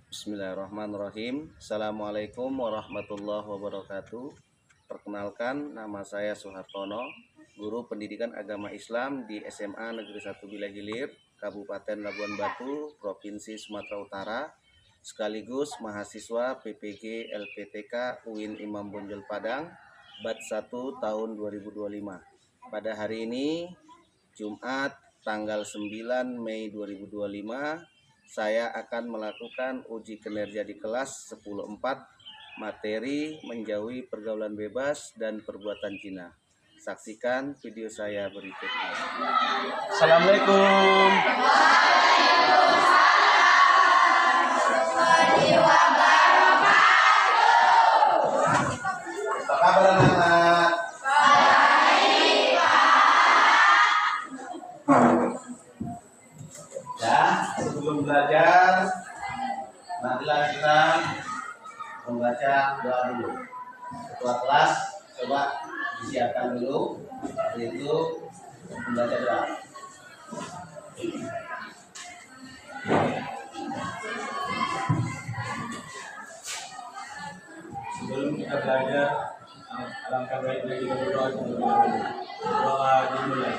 Bismillahirrahmanirrahim. Assalamualaikum warahmatullahi wabarakatuh. Perkenalkan, nama saya Suhartono, guru pendidikan agama Islam di SMA Negeri 1 Bilahilir, Kabupaten Labuan Batu, Provinsi Sumatera Utara, sekaligus mahasiswa PPG LPTK UIN Imam Bonjol Padang, Batch 1 tahun 2025. Pada hari ini, Jumat tanggal 9 Mei 2025, saya akan melakukan uji kinerja di kelas 10.4 materi menjauhi pergaulan bebas dan perbuatan zina. Saksikan video saya berikutnya. Assalamualaikum. Apa kabar anak-anak? Ya, sebelum belajar, marilah kita membaca doa dulu. Ketua kelas, coba disiapkan dulu, yaitu membaca doa. Sebelum kita belajar, alangkah baiknya kita berdoa terlebih dahulu. Doa dimulai.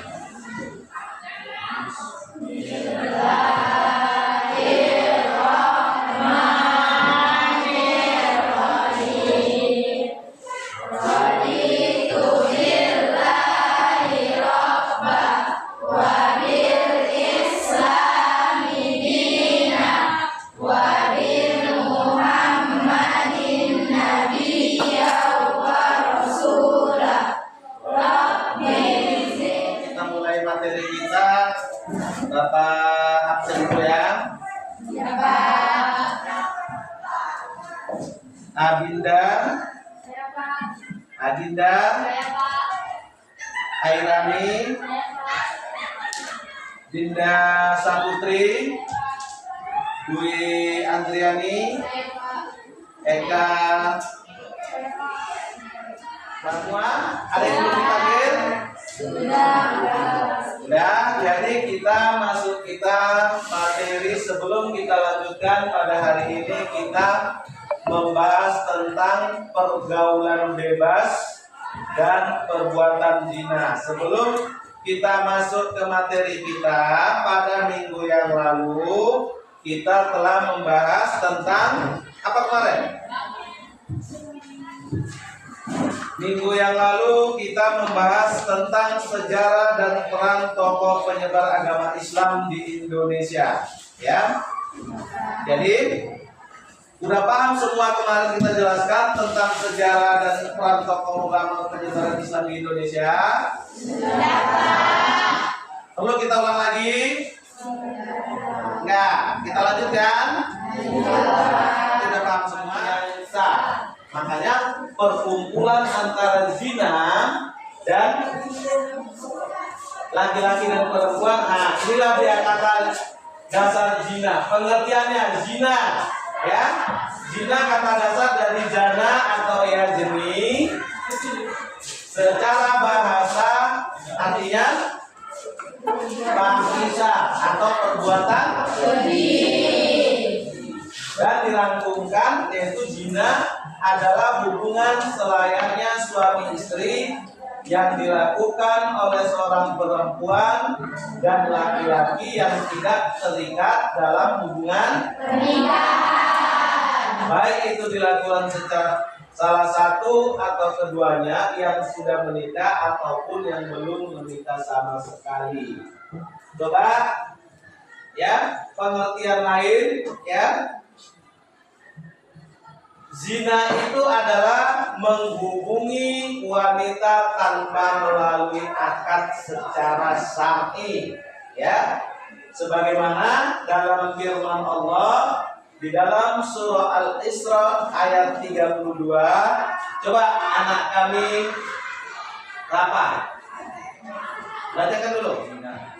Kita mulai materi kita. Bapak absen dulu ya. Abinda, Adinda, Airani, Dinda Saputri, Dwi Andriani, Eka, semua ada yang belum dipanggil? Sudah, jadi kita masuk materi. Sebelum kita lanjutkan pada hari ini, kita membahas tentang pergaulan bebas dan perbuatan zina. Sebelum kita masuk ke materi kita, pada minggu yang lalu kita telah membahas tentang apa kemarin? Minggu yang lalu kita membahas tentang sejarah dan peran tokoh penyebar agama Islam di Indonesia, ya. Jadi udah paham semua kemarin kita jelaskan tentang sejarah dan peran tokoh ulama penyebaran Islam di Indonesia? Sudah, Pak. Perlu kita ulang lagi? Enggak, kita lanjutkan? Sudah paham semua? Bisa. Makanya perkumpulan antara zina dan laki-laki dan perempuan, nah inilah dia kata dasar zina. Pengertiannya zina, ya, zina kata dasar dari jana atau ya jeni. Secara bahasa artinya fahisha atau perbuatan keji. Dan dirangkumkan yaitu zina adalah hubungan selayaknya suami istri yang dilakukan oleh seorang perempuan dan laki-laki yang tidak terikat dalam hubungan pernikahan. Baik itu dilakukan secara salah satu atau keduanya yang sudah menikah ataupun yang belum menikah sama sekali. Coba ya, pengertian lain ya. Zina itu adalah menghubungi wanita tanpa melalui akad secara syar'i, ya. Sebagaimana dalam firman Allah di dalam surah Al-Isra ayat 32. Coba anak kami apa? Bacakan dulu.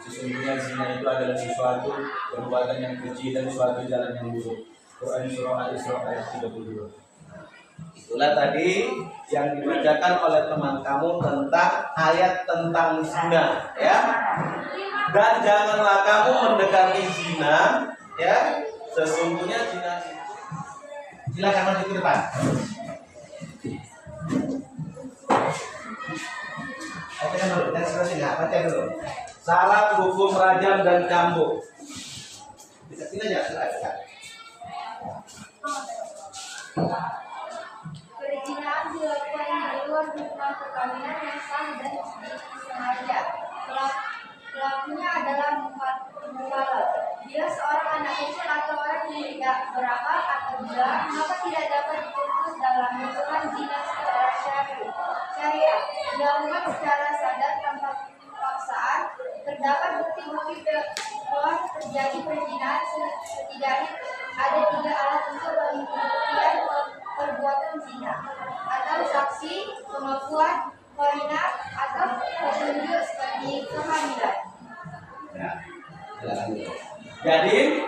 Sesungguhnya zina itu adalah sesuatu perbuatan yang keji dan suatu jalan yang buruk. Quran surah Al-Isra ayat 32. Itulah tadi yang dibacakan oleh teman kamu tentang ayat tentang zina, ya. Dan janganlah kamu mendekati zina, ya. Sesungguhnya zina itu Silakan maju ke depan. Bacakan dulu, dari sebelah sini, baca dulu. Syarat hukum rajam dan cambuk. Deketin aja, silakan. Perzinahan dilakukan di luar hubungan perkawinan yang sah dan disengaja. Pelakunya adalah mukallaf. Bila seorang anak kecil atau orang yang tidak berakal atau gila, maka tidak dapat dituntut dalam hitungan zina secara syariat. Dilakukan secara sadar tanpa paksaan. Terdapat bukti-bukti telah terjadi perzinahan, setidaknya ada 3 alat untuk pembuktian perbuatan zina, atau saksi, pengakuan, qarinah, atau petunjuk seperti kehamilan. Ya, silakan dulu. Jadi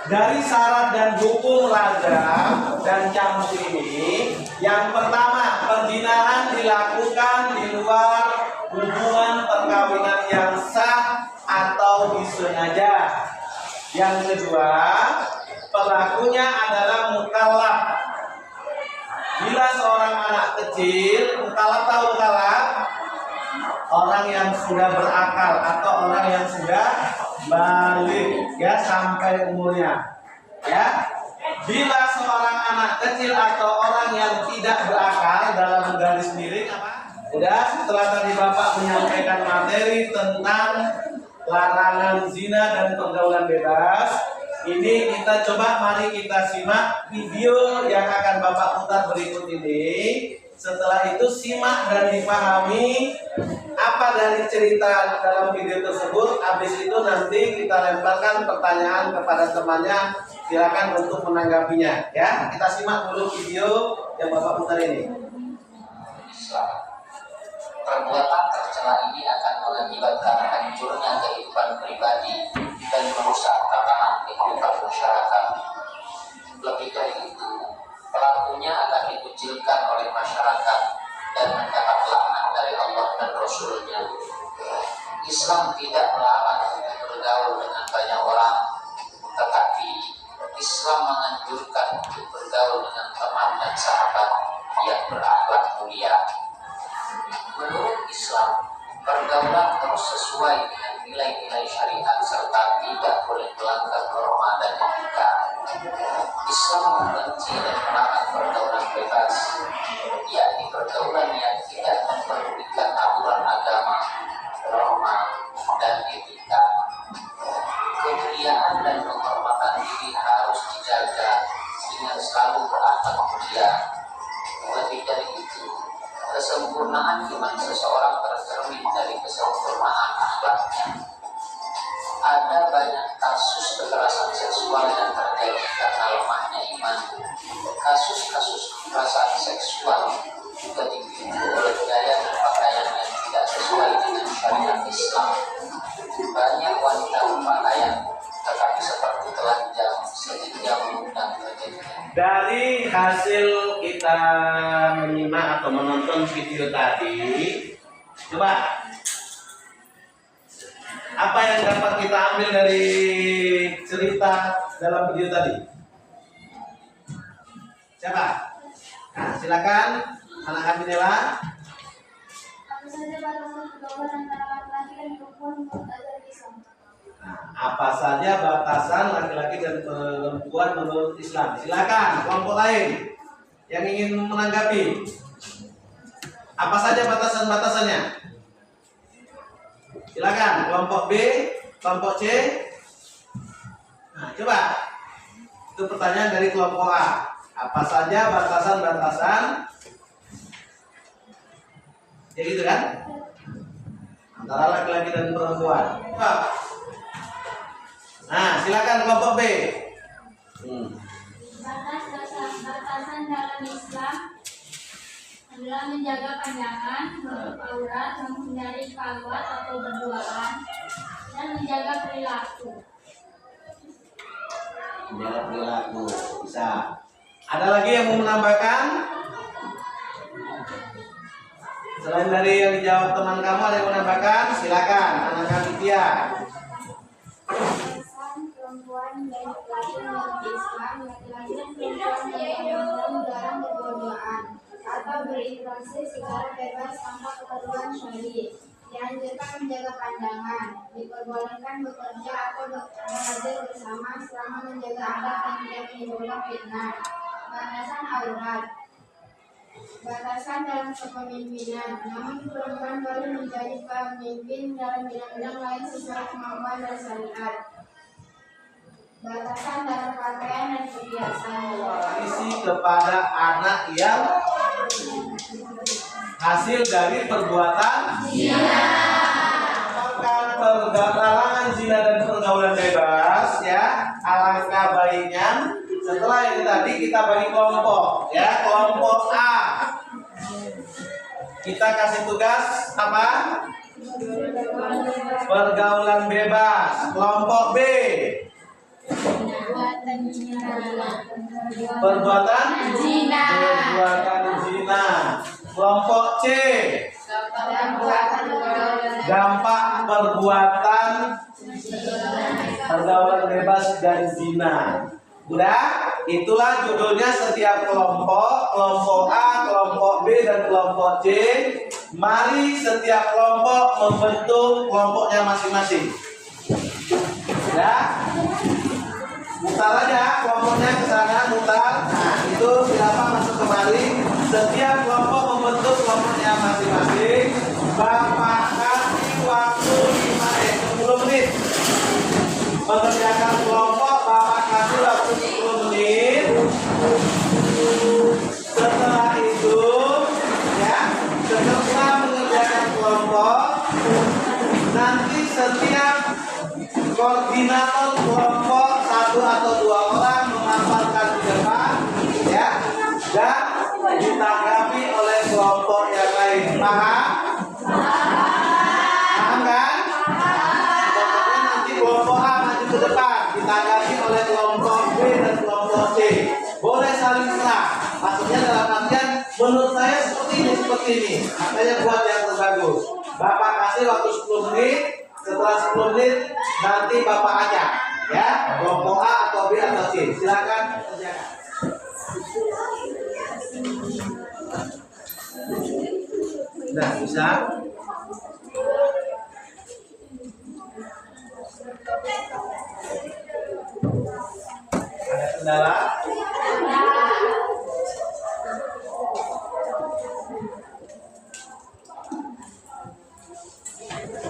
dari syarat dan hukum rajam dan cambuk ini, yang pertama, perzinahan dilakukan di luar hubungan perkawinan yang sah atau disengaja. Yang kedua, pelakunya adalah mukallaf. Bila seorang anak kecil, mukallaf tahu mukallaf? Orang yang sudah berakal atau orang yang sudah balik, ya, sampai umurnya, ya. Bila seorang anak kecil atau orang yang tidak berakal, dalam garis miring apa? Udah, setelah tadi Bapak menyampaikan materi tentang larangan zina dan pergaulan bebas, ini kita coba, mari kita simak video yang akan Bapak putar berikut ini. Setelah itu simak dan dipahami apa dari cerita dalam video tersebut. Habis itu nanti kita lemparkan pertanyaan kepada temannya, silakan untuk menanggapinya, ya. Kita simak dulu video yang Bapak putar ini. Islam. Perbuatan tercela ini akan mengakibatkan hancurnya kehidupan pribadi dan merusak tatanan kehidupan masyarakat. Lebih dari itu, pelakunya akan dikucilkan oleh masyarakat dan mendapat laknat dari Allah dan Rasul-Nya. Islam tidak melarang bergaul dengan banyak orang, tetapi Islam menganjurkan untuk bergaul dengan teman dan sahabat yang berakhlak mulia. Menurut Islam, pergaulan harus sesuai dengan nilai-nilai syariat serta tidak boleh melanggar norma dan etika. Islam membenci dan melarang pergaulan bebas, yakni pergaulan yang tidak memperdulikan aturan agama, norma, dan etika. Kemuliaan dan penghormatan diri harus dijaga dengan selalu berakhlak mulia. Lebih dari itu, kesempurnaan iman seseorang tercermin dari kesempurnaan akhlaknya. Ada banyak kasus kekerasan seksual yang terjadi karena lemahnya iman. Kasus-kasus kekerasan seksual juga dipicu oleh gaya berpakaian yang tidak sesuai dengan syariat Islam. Banyak wanita berpakaian tetapi seperti telanjang sehingga mengundang terjadinya. Dari hasil kita menyimak atau menonton video tadi, coba apa yang dapat kita ambil dari cerita dalam video tadi? Siapa? Nah, silakan anak kami Nela. Apa saja batasan pergaulan antara laki-laki dan perempuan menurut ajaran Islam? Nah, apa saja batasan laki-laki dan perempuan menurut Islam? Silakan kelompok lain yang ingin menanggapi. Apa saja batasan-batasannya? Silakan kelompok B, kelompok C. Nah, coba. Itu pertanyaan dari kelompok A. Apa saja batasan-batasan? Ya gitu kan? Antara laki-laki dan perempuan. Coba. Nah, silakan kelompok B. Batasan dalam Islam adalah menjaga pandangan, menutup aurat, menghindari khalwat atau berduaan, dan menjaga perilaku. Menjaga perilaku bisa. Ada lagi yang mau menambahkan? Selain dari yang dijawab teman kamu, ada yang menambahkan? Silakan, anak kami Tia. Batasan perempuan dan laki-laki Islam, laki-laki dan perempuan dalam berdua-duaan atau berinteraksi secara bebas tanpa ketentuan syar'i. Dianjurkan menjaga pandangan, diperbolehkan bekerja atau belajar bersama selama menjaga adab dan tidak menimbulkan fitnah. Batasan aurat, batasan dalam kepemimpinan, namun perempuan boleh menjadi pemimpin dalam bidang-bidang lain sesuai kemampuan dan syariat. Batasan dalam pakaian dan perhiasan. Isi kepada anak yang hasil dari perbuatan zina. Larangan zina dan pergaulan bebas, ya. Alangkah baiknya setelah ini tadi kita bagi kelompok, ya. Kelompok A kita kasih tugas apa? Pergaulan bebas. Kelompok B perbuatan zina. Kelompok C dampak perbuatan pergaulan bebas dan zina. Udah, itulah judulnya setiap kelompok. Kelompok A, kelompok B, dan kelompok C. Mari setiap kelompok membentuk kelompoknya masing-masing. Ya, mutar aja kelompoknya ke sana, mutar. Nah, itu silakan masuk kemari. Setiap kelompok membentuk kelompoknya masing-masing. Bapak kasih waktu 10 menit mengerjakan kelompok. Bapak kasih waktu 10 menit. Setelah itu, ya, setelah mengerjakan kelompok, nanti setiap koordinator kelompok 1 atau 2 orang mengamalkan di depan, ya, dan ditanggapi oleh kelompok yang lain. Paham? Paham kan? Pokoknya nanti kelompok A maju ke depan, ditanggapi oleh kelompok B dan kelompok C. Boleh saling serang. Maksudnya dalam artian menurut saya seperti ini. Makanya buat yang terbagus. Bapak kasih waktu 10 menit. Setelah 10 menit nanti Bapak ajak, ya, kelompok A atau B atau C. Silakan kerjakan. Nah, bisa. Ada kendala?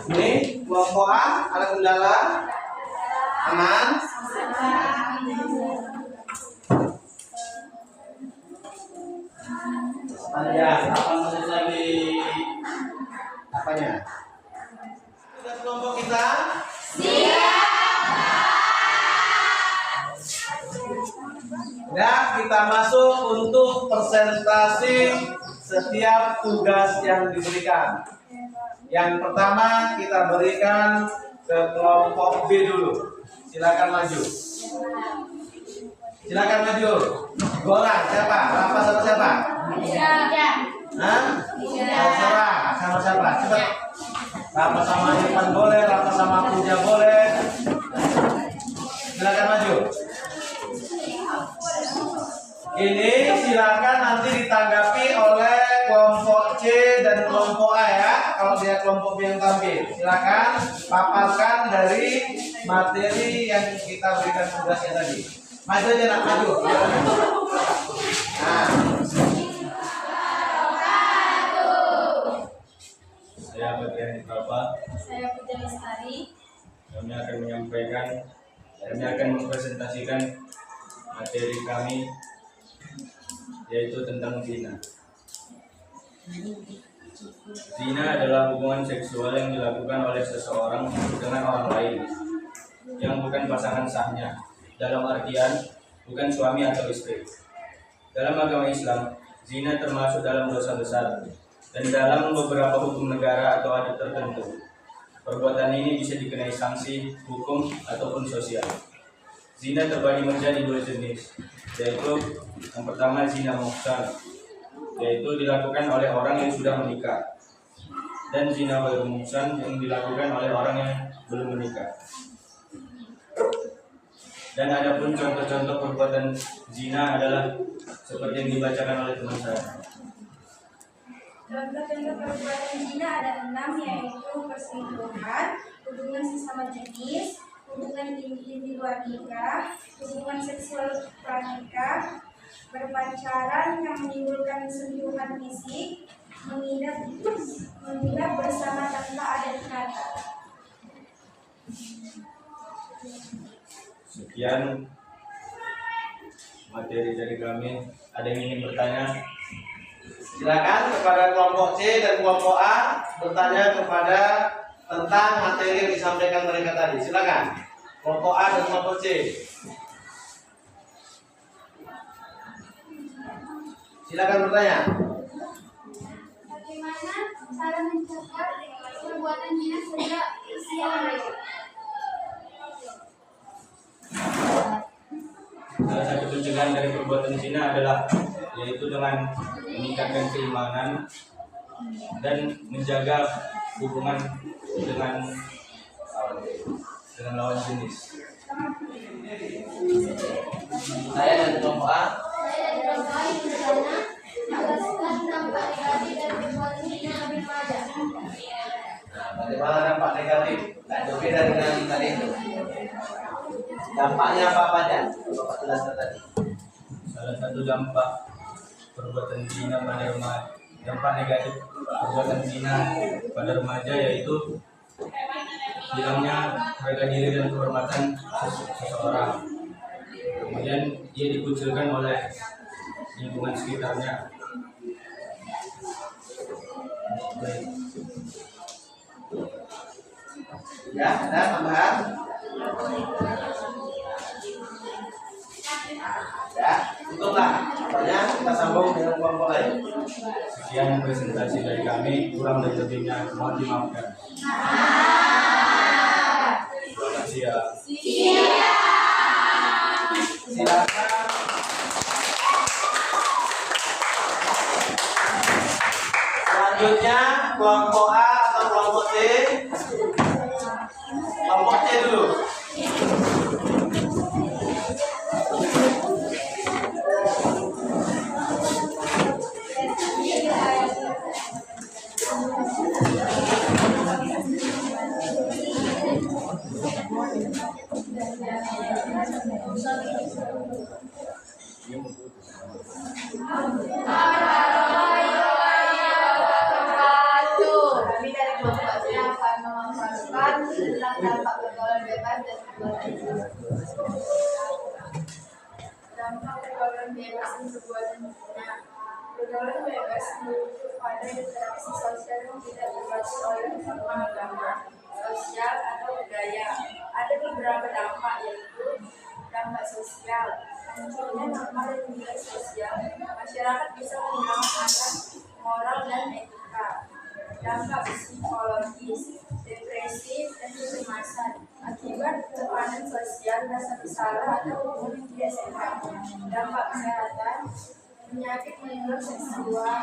Ini kelompok A ada kendala? Aman? Panjang, 8 menit lagi. Apanya? Sudah kelompok kita? Ya, kita masuk untuk presentasi setiap tugas yang diberikan. Yang pertama kita berikan ke kelompok B dulu. Silakan maju. Silakan maju. Bola siapa? Rafa sama siapa? Hah? Terserah. Sama siapa? Cepat. Rafa sama Irfan boleh, Rafa sama Puja boleh. Silakan maju. Ini silakan nanti ditanggapi oleh kelompok C dan kelompok A, ya. Kalau dia kelompok B yang tampil, silakan paparkan dari materi yang kita berikan tugasnya tadi. Maju aja nak, maju. Nah. Saya bagian berapa? Saya Puja Lestari. Kami akan mempresentasikan materi kami, yaitu tentang zina. Zina adalah hubungan seksual yang dilakukan oleh seseorang dengan orang lain yang bukan pasangan sahnya, dalam artian bukan suami atau istri. Dalam agama Islam, zina termasuk dalam dosa besar, dan dalam beberapa hukum negara atau adat tertentu, perbuatan ini bisa dikenai sanksi, hukum, ataupun sosial. Zina terbagi menjadi 2 jenis, yaitu yang pertama zina muhsan, yaitu dilakukan oleh orang yang sudah menikah, dan zina ghairu muhsan yang dilakukan oleh orang yang belum menikah. Dan adapun contoh-contoh perbuatan zina adalah seperti yang dibacakan oleh teman saya. Contoh-contoh perbuatan zina ada 6, yaitu perselingkuhan, hubungan sesama jenis, hubungan intim di luar nikah, hubungan seksual pranikah, berpacaran yang menimbulkan sentuhan fisik, menginap bersama tanpa adat kata. Sekian materi dari kami. Ada yang ingin bertanya? Silakan kepada kelompok C dan kelompok A bertanya kepada tentang materi yang disampaikan mereka tadi. Silakan. Kelompok A dan kelompok C. Silakan bertanya. Bagaimana cara mencegah perbuatan zina sejak usia remaja? Salah satu pencegahan dari perbuatan zina adalah yaitu dengan meningkatkan keimanan dan menjaga hubungan dengan lawan jenis. Saya dari kelompok A. Saya dari kelompok A yang bertanya, jelaskan dampak negatif dari perbuatan zina bagi remaja. Bagaimana dampak negatif? Nah, berbeda dengan yang tadi itu. Dampaknya apa aja? Bapak jelaskan tadi. Salah satu dampak perbuatan zina pada remaja, dampak negatif perbuatan zina pada remaja yaitu hilangnya harga diri dan kehormatan seseorang. Kemudian ia dikucilkan oleh lingkungan sekitarnya. Ya, ada tambahan? Ya, cukuplah. Pokoknya kita sambung dengan kelompok lain. Sekian presentasi dari kami, kurang dan lebihnya mohon dimaafkan. Terima kasih ya. Silakan. Selanjutnya kelompok A atau kelompok C? Kelompok C dulu. Kami dari kelompok C akan memaparkan tentang dampak pergaulan bebas dan perbuatan zina. Dampak pergaulan bebas dan perbuatan zina. Pergaulan bebas merujuk pada interaksi sosial yang tidak terbatas oleh norma agama, sosial atau budaya. Ada beberapa dampak, yaitu dampak sosial. Munculnya norma dan nilai sosial, masyarakat bisa kehilangan adat, moral, dan etika. Dampak psikologis, depresi, dan kecemasan akibat tekanan sosial, rasa bersalah, atau hubungan yang tidak sehat. Dampak kesehatan, penyakit menular seksual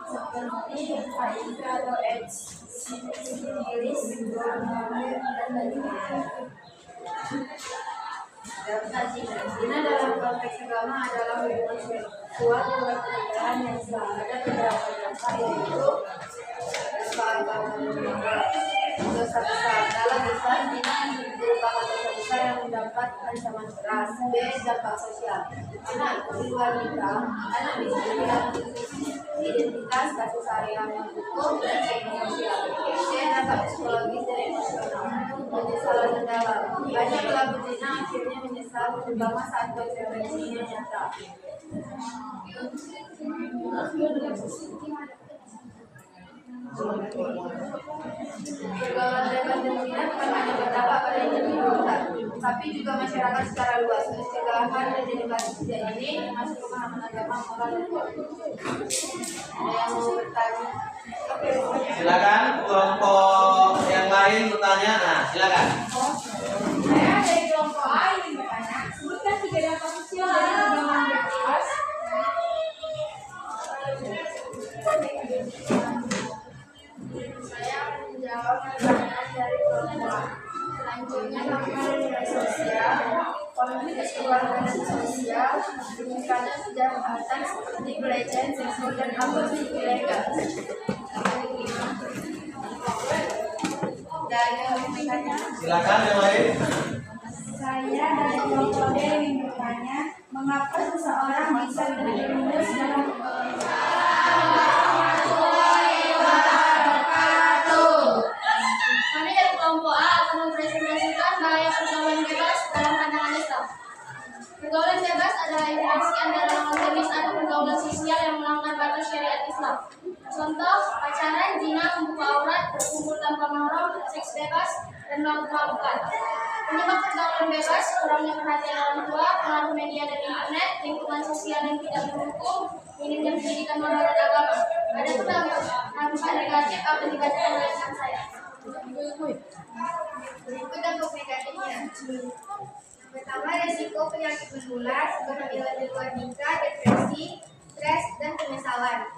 seperti HIV atau AIDS, sifilis, gonorrea, dan lainnya. Dampak zina dalam konteks agama adalah hubungan seksual di luar pernikahan yang sah. Ada beberapa dampak, yaitu dampak agama. Dosa besar dalam Islam, zina merupakan dosa besar yang mendapat ancaman keras. B. Dampak sosial. Anak di luar nikah, anak bisa kehilangan identitas, kasus harian hukum, dan sosial. C. Dampak psikologis dan emosional. Penyesalan mendalam. Banyak pelaku zina akhirnya menyesal, terutama saat konsekuensinya nyata. Pergaulan bebas dan zina bukan hanya berdampak pada individu, tapi juga masyarakat secara luas. Pencegahan dan edukasi sejak ini termasuk pemahaman agama, moral, dan politik. Ada yang mau bertanya? Oke. Silakan kelompok yang lain bertanya. Nah, silakan. Saya dari kelompok A ingin bertanya, sebutkan 3 dampak sosial dari pergaulan bebas. Saya akan menjawab pertanyaan dari kelompok A. Selanjutnya, dampak nilai sosial. jenis kewarganegaraan sosial, peningkatan kejahatan seperti pelecehan seksual dan aborsi ilegal. Dan Silakan yang lain. saya dari kelompok D ingin bertanya, mengapa seseorang bisa terjerumus dalam Kami dari kelompok A akan mempresentasikan bahaya pergaulan bebas dalam pandangan Islam. Pergaulan bebas adalah interaksi antara lawan jenis atau pergaulan sosial yang melanggar batas syariat Islam. Contoh, pacaran, zina, membuka aurat, berkumpul tanpa mahram, seks bebas, dan mabuk-mabukan. Penyebab pergaulan bebas, kurangnya perhatian orang tua, pengaruh media dan internet, lingkungan sosial yang tidak mendukung, minimnya pendidikan moral dan agama. Ada pun dampak negatif atau negatif oleh saya. Berikut dampak negatifnya. Pertama, resiko penyakit menular, kehamilan di luar nikah, depresi, stres, dan penyesalan.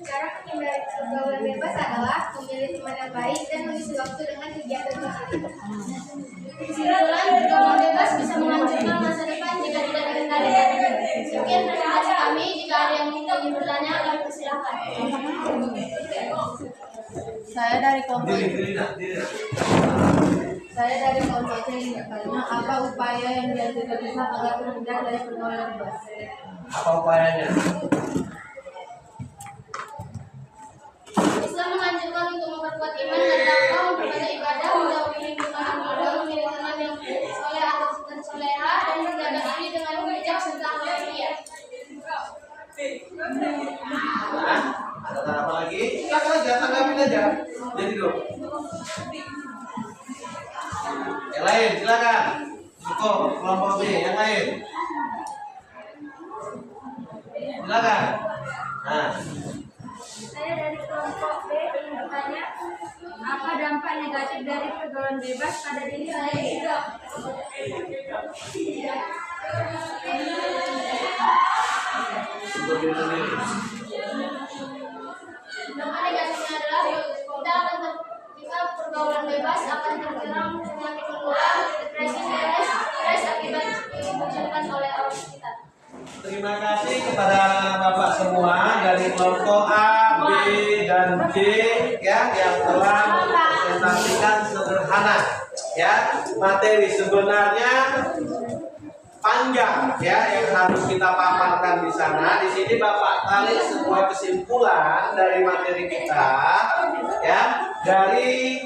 Cara menghindari pergaulan bebas adalah memilih teman yang baik dan mengisi waktu dengan kegiatan positif. Kesimpulan, pergaulan bebas bisa menghancurkan masa depan jika tidak dikendalikan. Sekian presentasi kami. Jika ada yang ingin bertanya, kami persilahkan. Saya dari kelompok C ingin bertanya, apa upaya yang dilakukan Islam agar terhindar dari pergaulan bebas? Apa upayanya? Islam menganjurkan untuk memperkuat iman dan takwa, memperbanyak ibadah, menjauhi lingkungan yang bodoh, memilih teman yang soleh atau soleha, dan menjaga diri dengan bijak serta akhlak mulia. Ada apa lagi? Silakan aja, tanggapin aja. Jadi dulu. Yang lain, silakan. Cukup, kelompok B. Yang lain. Silakan. Nah, Saya dari kelompok B ingin bertanya, apa dampak negatif dari pergaulan bebas pada diri saya juga? berdiri sendiri. Dampak negatifnya adalah kita pergaulan bebas akan terjeram penyakit menular, depresi, stres akibat dimunculkan oleh orang sekitar. Terima kasih kepada Bapak semua dari kelompok A, B, dan C ya yang telah mempresentasikan sederhana ya materi sebenarnya panjang ya yang harus kita paparkan di sana. Di sini Bapak tarik sebuah kesimpulan dari materi kita ya dari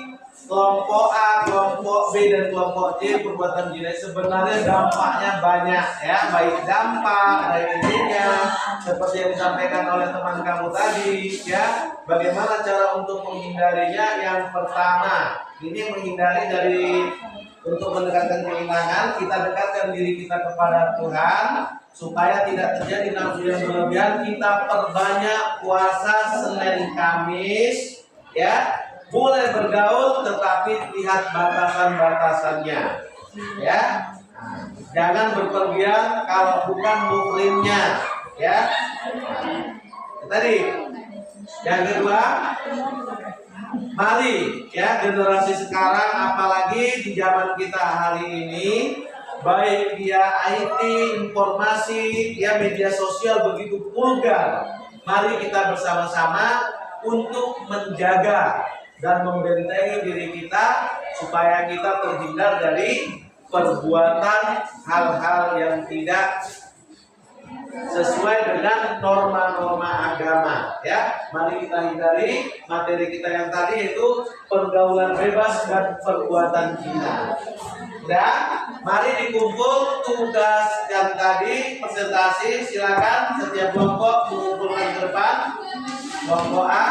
kelompok A, kelompok B, dan kelompok C perbuatan zina sebenarnya dampaknya banyak ya, baik dampak dari intinya seperti yang disampaikan oleh teman kamu tadi ya. Bagaimana cara untuk menghindarinya? Yang pertama, ini menghindari dari untuk mendekatkan keimanan, kita dekatkan diri kita kepada Tuhan supaya tidak terjadi nafsu yang berlebihan. Kita perbanyak puasa Senin Kamis ya. Boleh bergaul tetapi lihat batasan-batasannya ya. Jangan berpergian kalau bukan muhrimnya ya. Tadi yang kedua, mari ya generasi sekarang apalagi di zaman kita hari ini, baik dia IT, informasi ya media sosial begitu vulgar. Mari kita bersama-sama untuk menjaga dan membentengi diri kita supaya kita terhindar dari perbuatan hal-hal yang tidak sesuai dengan norma-norma agama ya. Mari kita hindari materi kita yang tadi yaitu pergaulan bebas dan perbuatan zina. Dan mari dikumpul tugas yang tadi presentasi. Silakan setiap kelompok mengumpulkan ke depan. Kelompok A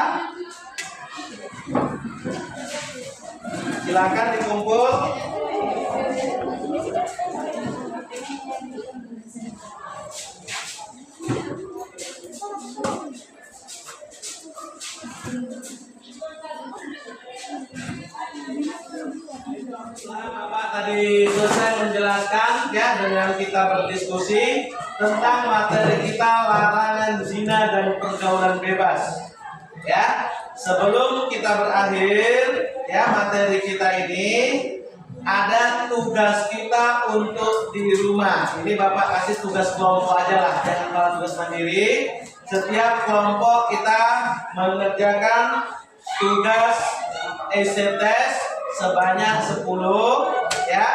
silakan dikumpul. Bapak tadi selesai menjelaskan ya dengan kita berdiskusi tentang materi kita larangan zina dan pergaulan bebas. Ya, sebelum kita berakhir ya materi kita ini, ada tugas kita untuk di rumah. Ini Bapak kasih tugas kelompok aja lah, jangan malah tugas mandiri. Setiap kelompok kita mengerjakan tugas essay test sebanyak 10 ya.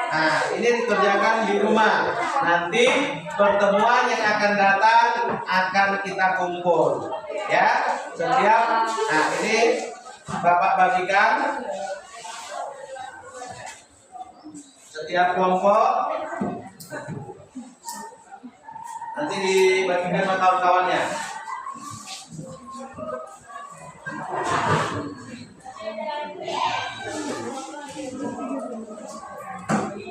Nah, ini dikerjakan di rumah. Nanti pertemuan yang akan datang akan kita kumpul ya. Setiap ini Bapak bagikan setiap kelompok nanti dibagikan sama kawan-kawannya.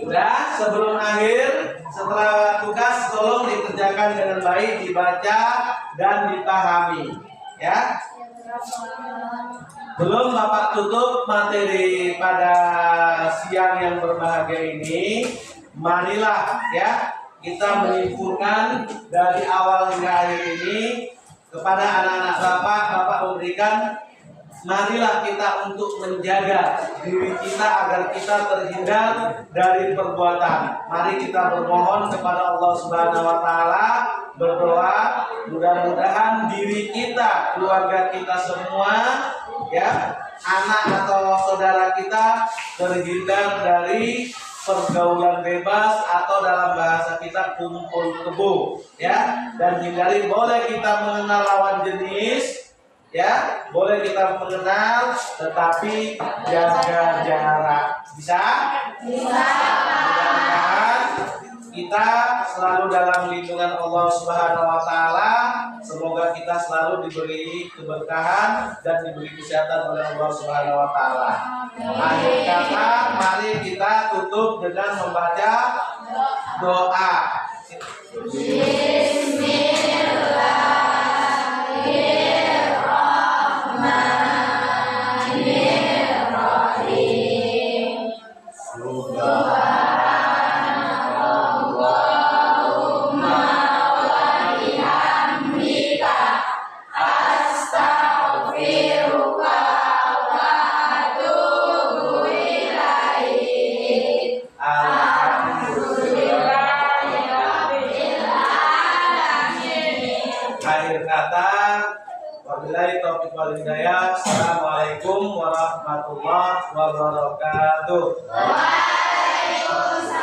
Udah, sebelum akhir, setelah tugas tolong dikerjakan dengan baik, dibaca dan dipahami, ya. Belum Bapak tutup materi pada siang yang berbahagia ini, marilah ya kita menyimpulkan dari awal hingga akhir ini kepada anak-anak Bapak memberikan. Marilah kita untuk menjaga diri kita agar kita terhindar dari perbuatan. Mari kita bermohon kepada Allah Subhanahu wa taala, berdoa mudah-mudahan diri kita, keluarga kita semua ya, anak atau saudara kita terhindar dari pergaulan bebas atau dalam bahasa kita kumpul kebo ya, dan hindari, boleh kita mengenal lawan jenis ya, boleh kita mengenal, tetapi jaga jarak. Bisa? Bisa. Mudah-mudahan kita selalu dalam lindungan Allah Subhanahu wa taala. Semoga kita selalu diberi keberkahan dan diberi kesehatan oleh Allah Subhanahu wa taala. Akhir kata, mari kita tutup dengan membaca doa. Akhir kata, wabillahi taufiq wal hidayah. Assalamualaikum warahmatullahi wabarakatuh. Waalaikumsalam.